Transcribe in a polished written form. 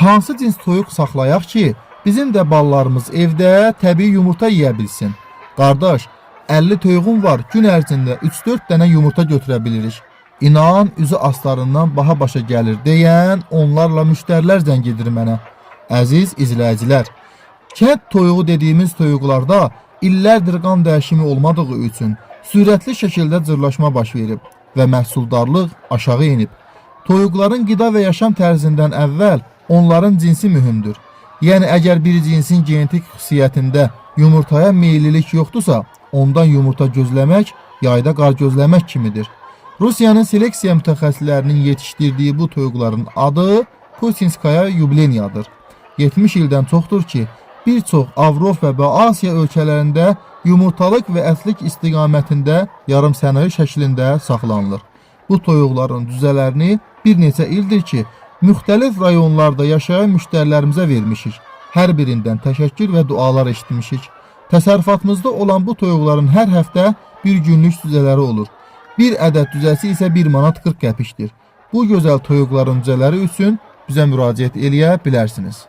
Hansı cins toyuq saxlayaq ki, bizim də ballarımız evdə təbii yumurta yeyə bilsin? Qardaş, 50 toyuğum var, gün ərzində 3-4 dənə yumurta götürə bilirik. İnan, üzü aslarından baha başa gəlir deyən onlarla müştərilər zəng edir mənə. Əziz izləyicilər, kənd toyuğu dediyimiz toyuqlarda illərdir qan dəyişimi olmadığı üçün sürətli şəkildə cırlaşma baş verib və məhsuldarlıq aşağı inib. Toyuqların qida və yaşam tərzindən əvvəl onların cinsi mühümdür. Yəni əgər bir cinsin genetik xüsusiyyətində yumurtaya meyillilik yoxdursa, ondan yumurta gözləmək yayda qar gözləmək kimidir. Rusiyanın seleksiya mütəxəssislərinin yetişdirdiyi bu toyuqların adı Putinskaya yubileniyadır. 70 ildən çoxdur ki, bir çox Avropa və Asiya ölkələrində yumurtalıq və ətlik istiqamətində yarımsənəyi şəklində saxlanılır. Bu toyuqların düzələrini bir neçə ildir ki, müxtəlif rayonlarda yaşayan müştərilərimizə vermişik. Hər birindən təşəkkür və dualar eşitmişik. Təsərrüfatımızda olan bu toyuqların hər həftə bir günlük düzələri olur. Bir ədəd düzəsi isə 1 manat 40 qəpikdir. Bu gözəl toyuqların düzələri üçün bizə müraciət eləyə bilərsiniz.